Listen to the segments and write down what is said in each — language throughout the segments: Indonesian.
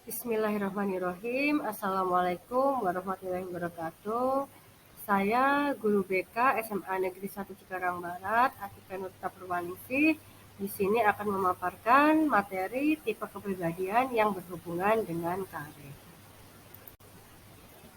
Bismillahirrahmanirrahim. Assalamualaikum warahmatullahi wabarakatuh. Saya guru BK SMA Negeri 1 Cikarang Barat, Atika Nurta Purwaningsih. Di sini akan memaparkan materi tipe kepribadian yang berhubungan dengan karir.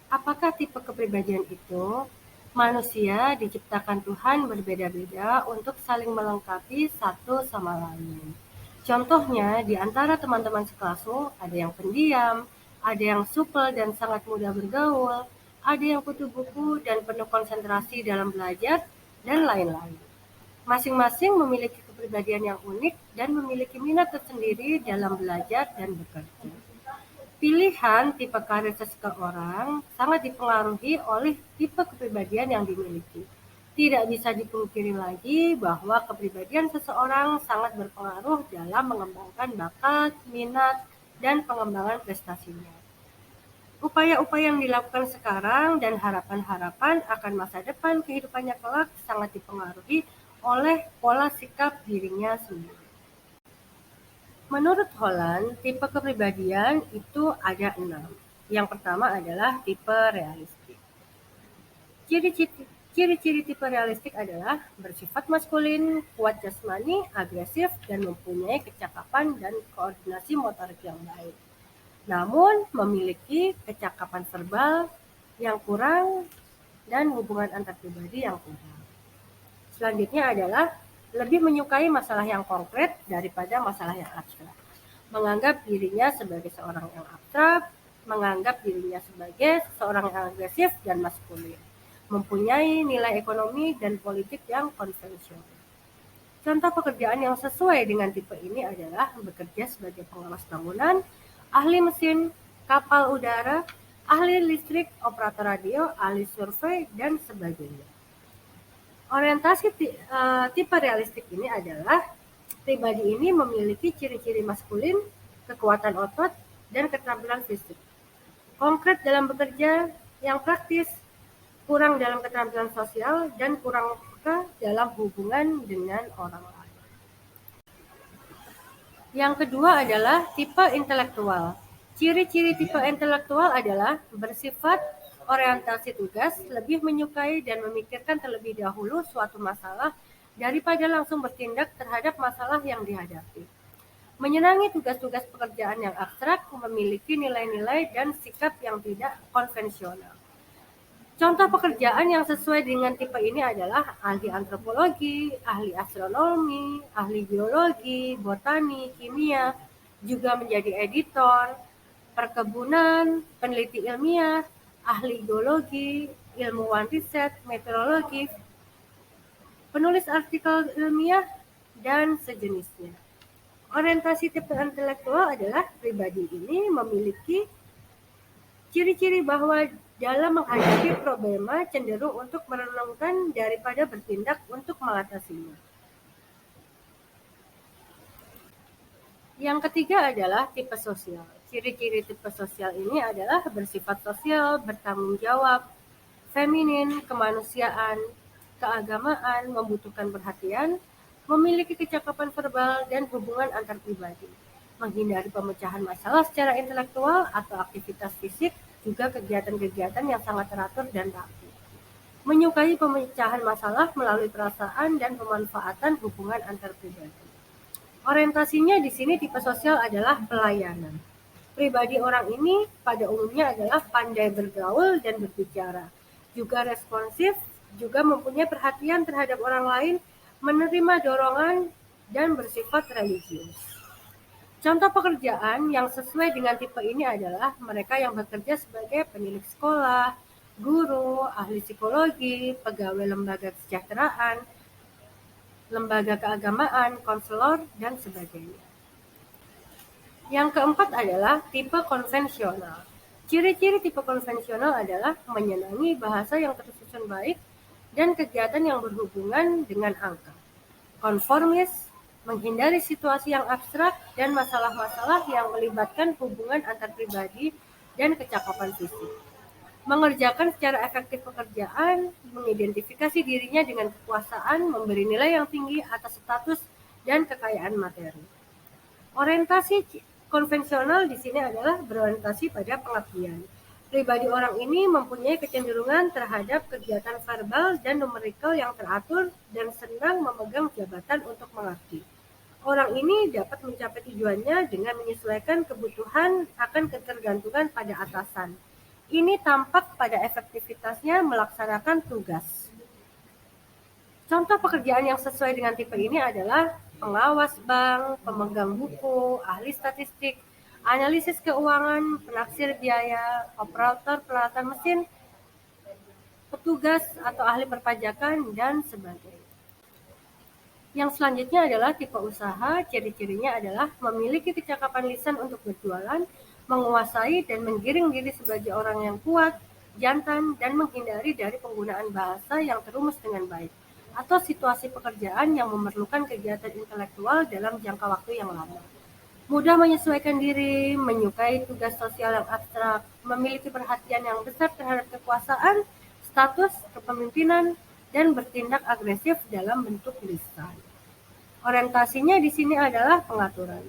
Apakah tipe kepribadian itu? Manusia diciptakan Tuhan berbeda-beda untuk saling melengkapi satu sama lain. Contohnya, di antara teman-teman sekelasmu, ada yang pendiam, ada yang supel dan sangat mudah bergaul, ada yang kutu buku dan penuh konsentrasi dalam belajar, dan lain-lain. Masing-masing memiliki kepribadian yang unik dan memiliki minat tersendiri dalam belajar dan bekerja. Pilihan tipe karir seseorang sangat dipengaruhi oleh tipe kepribadian yang dimiliki. Tidak bisa dipungkiri lagi bahwa kepribadian seseorang sangat berpengaruh dalam mengembangkan bakat, minat, dan pengembangan prestasinya. Upaya-upaya yang dilakukan sekarang dan harapan-harapan akan masa depan kehidupannya kelak sangat dipengaruhi oleh pola sikap dirinya sendiri. Menurut Holland, tipe kepribadian itu ada 6. Yang pertama adalah tipe realistik. Ciri-ciri tipe realistik adalah bersifat maskulin, kuat jasmani, agresif, dan mempunyai kecakapan dan koordinasi motorik yang baik. Namun, memiliki kecakapan verbal yang kurang dan hubungan antar pribadi yang kurang. Selanjutnya adalah lebih menyukai masalah yang konkret daripada masalah yang abstrak. Menganggap dirinya sebagai seorang yang abstrak, menganggap dirinya sebagai seorang yang agresif dan maskulin. Mempunyai nilai ekonomi dan politik yang konvensional. Contoh pekerjaan yang sesuai dengan tipe ini adalah bekerja sebagai pengawas bangunan, ahli mesin, kapal udara, ahli listrik, operator radio, ahli survei, dan sebagainya. Orientasi tipe realistik ini adalah pribadi ini memiliki ciri-ciri maskulin, kekuatan otot, dan keterampilan fisik. Konkret dalam bekerja, yang praktis, kurang dalam keterampilan sosial, dan kurang peka dalam hubungan dengan orang lain. Yang kedua adalah tipe intelektual. Ciri-ciri tipe intelektual adalah bersifat orientasi tugas, lebih menyukai dan memikirkan terlebih dahulu suatu masalah daripada langsung bertindak terhadap masalah yang dihadapi. Menyenangi tugas-tugas pekerjaan yang abstrak, memiliki nilai-nilai dan sikap yang tidak konvensional. Contoh pekerjaan yang sesuai dengan tipe ini adalah ahli antropologi, ahli astronomi, ahli biologi, botani, kimia, juga menjadi editor, perkebunan, peneliti ilmiah, ahli geologi, ilmuwan riset, meteorologi, penulis artikel ilmiah, dan sejenisnya. Orientasi tipe intelektual adalah pribadi ini memiliki ciri-ciri bahwa dalam menghadapi problema cenderung untuk merenungkan daripada bertindak untuk mengatasinya. Yang ketiga adalah tipe sosial. Ciri-ciri tipe sosial ini adalah bersifat sosial, bertanggung jawab, feminin, kemanusiaan, keagamaan, membutuhkan perhatian, memiliki kecakapan verbal dan hubungan antar pribadi, menghindari pemecahan masalah secara intelektual atau aktivitas fisik, juga kegiatan-kegiatan yang sangat teratur dan rapi. Menyukai pemecahan masalah melalui perasaan dan pemanfaatan hubungan antar pribadi. Orientasinya di sini tipe sosial adalah pelayanan. Pribadi orang ini pada umumnya adalah pandai bergaul dan berbicara, juga responsif, juga mempunyai perhatian terhadap orang lain, menerima dorongan, dan bersifat religius. Contoh pekerjaan yang sesuai dengan tipe ini adalah mereka yang bekerja sebagai penilik sekolah, guru, ahli psikologi, pegawai lembaga kesejahteraan, lembaga keagamaan, konselor, dan sebagainya. Yang keempat adalah tipe konvensional. Ciri-ciri tipe konvensional adalah menyenangi bahasa yang tersusun baik dan kegiatan yang berhubungan dengan angka. Konformis, menghindari situasi yang abstrak dan masalah-masalah yang melibatkan hubungan antar pribadi dan kecakapan fisik. Mengerjakan secara efektif pekerjaan, mengidentifikasi dirinya dengan kekuasaan, memberi nilai yang tinggi atas status dan kekayaan materi. Orientasi Konvensional di sini adalah berorientasi pada pengabdian. Pribadi orang ini mempunyai kecenderungan terhadap kegiatan verbal dan numerikal yang teratur dan senang memegang jabatan untuk mengabdi. Orang ini dapat mencapai tujuannya dengan menyesuaikan kebutuhan akan ketergantungan pada atasan. Ini tampak pada efektivitasnya melaksanakan tugas. Contoh pekerjaan yang sesuai dengan tipe ini adalah pengawas bank, pemegang buku, ahli statistik, analisis keuangan, penaksir biaya, operator peralatan mesin, petugas atau ahli perpajakan, dan sebagainya. Yang selanjutnya adalah tipe usaha. Ciri-cirinya adalah memiliki kecakapan lisan untuk berjualan, menguasai dan menggiring diri sebagai orang yang kuat, jantan, dan menghindari dari penggunaan bahasa yang terumus dengan baik, atau situasi pekerjaan yang memerlukan kegiatan intelektual dalam jangka waktu yang lama. Mudah menyesuaikan diri, menyukai tugas sosial yang abstrak, memiliki perhatian yang besar terhadap kekuasaan, status, kepemimpinan, dan bertindak agresif dalam bentuk lisan. Orientasinya di sini adalah pengaturan.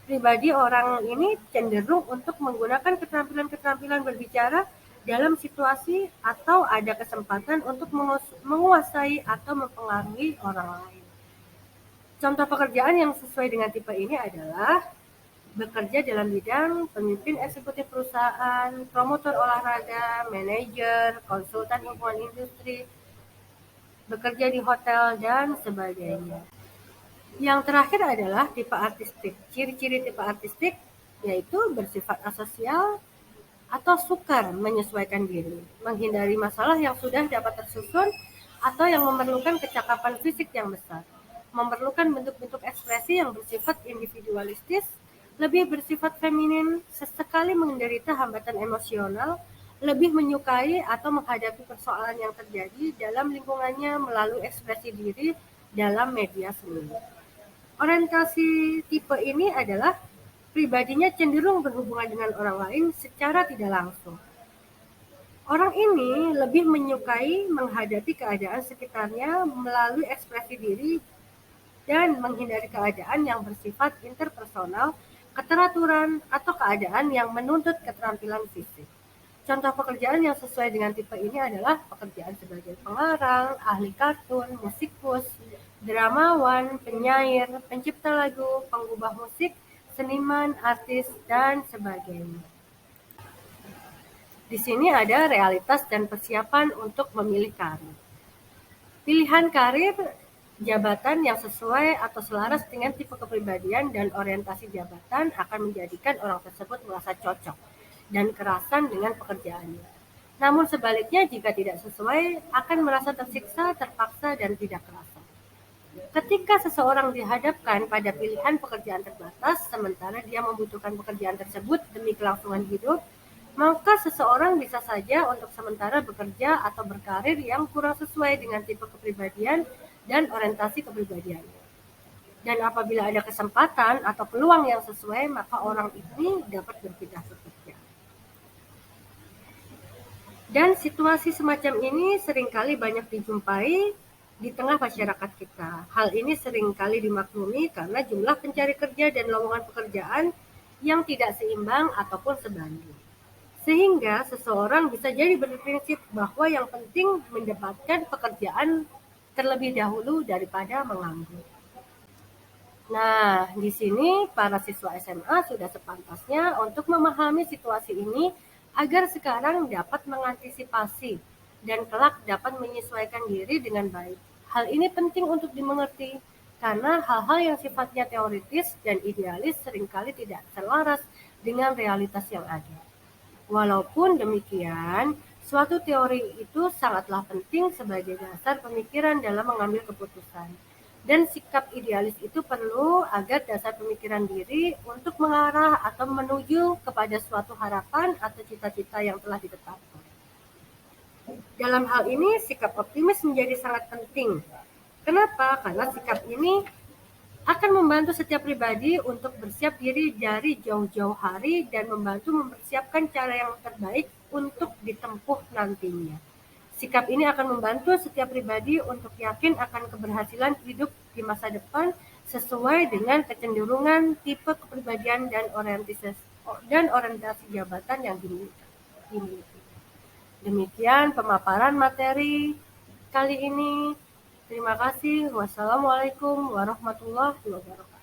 Pribadi orang ini cenderung untuk menggunakan keterampilan-keterampilan berbicara dalam situasi atau ada kesempatan untuk menguasai atau mempengaruhi orang lain. Contoh pekerjaan yang sesuai dengan tipe ini adalah bekerja dalam bidang pemimpin eksekutif perusahaan, promotor olahraga, manajer, konsultan lingkungan industri, bekerja di hotel, dan sebagainya. Yang terakhir adalah tipe artistik. Ciri-ciri tipe artistik yaitu bersifat asosial atau sukar menyesuaikan diri, menghindari masalah yang sudah dapat tersusun atau yang memerlukan kecakapan fisik yang besar, memerlukan bentuk-bentuk ekspresi yang bersifat individualistis, lebih bersifat feminin, sesekali menderita hambatan emosional, lebih menyukai atau menghadapi persoalan yang terjadi dalam lingkungannya melalui ekspresi diri dalam media seni. Orientasi tipe ini adalah pribadinya cenderung berhubungan dengan orang lain secara tidak langsung. Orang ini lebih menyukai menghadapi keadaan sekitarnya melalui ekspresi diri dan menghindari keadaan yang bersifat interpersonal, keteraturan, atau keadaan yang menuntut keterampilan fisik. Contoh pekerjaan yang sesuai dengan tipe ini adalah pekerjaan sebagai pengarang, ahli kartun, musikus, dramawan, penyair, pencipta lagu, pengubah musik, seniman, artis, dan sebagainya. Di sini ada realitas dan persiapan untuk memilih karir. Pilihan karir jabatan yang sesuai atau selaras dengan tipe kepribadian dan orientasi jabatan akan menjadikan orang tersebut merasa cocok dan kerasan dengan pekerjaannya. Namun sebaliknya jika tidak sesuai akan merasa tersiksa, terpaksa, dan tidak kerasan. Ketika seseorang dihadapkan pada pilihan pekerjaan terbatas, sementara dia membutuhkan pekerjaan tersebut demi kelangsungan hidup, maka seseorang bisa saja untuk sementara bekerja atau berkarir yang kurang sesuai dengan tipe kepribadian dan orientasi kepribadiannya. Dan apabila ada kesempatan atau peluang yang sesuai, maka orang ini dapat berpindah bekerja. Dan situasi semacam ini seringkali banyak dijumpai di tengah masyarakat kita. Hal ini seringkali dimaklumi karena jumlah pencari kerja dan lowongan pekerjaan yang tidak seimbang ataupun sebanding. Sehingga seseorang bisa jadi berprinsip bahwa yang penting mendapatkan pekerjaan terlebih dahulu daripada menganggur. Nah, di sini para siswa SMA sudah sepantasnya untuk memahami situasi ini agar sekarang dapat mengantisipasi dan kelak dapat menyesuaikan diri dengan baik. Hal ini penting untuk dimengerti karena hal-hal yang sifatnya teoritis dan idealis seringkali tidak selaras dengan realitas yang ada. Walaupun demikian, suatu teori itu sangatlah penting sebagai dasar pemikiran dalam mengambil keputusan. Dan sikap idealis itu perlu agar dasar pemikiran diri untuk mengarah atau menuju kepada suatu harapan atau cita-cita yang telah ditetapkan. Dalam hal ini, sikap optimis menjadi sangat penting. Kenapa? Karena sikap ini akan membantu setiap pribadi untuk bersiap diri dari jauh-jauh hari dan membantu mempersiapkan cara yang terbaik untuk ditempuh nantinya. Sikap ini akan membantu setiap pribadi untuk yakin akan keberhasilan hidup di masa depan sesuai dengan kecenderungan, tipe kepribadian, dan orientasi jabatan yang dimiliki. Demikian pemaparan materi kali ini. Terima kasih. Wassalamualaikum warahmatullahi wabarakatuh.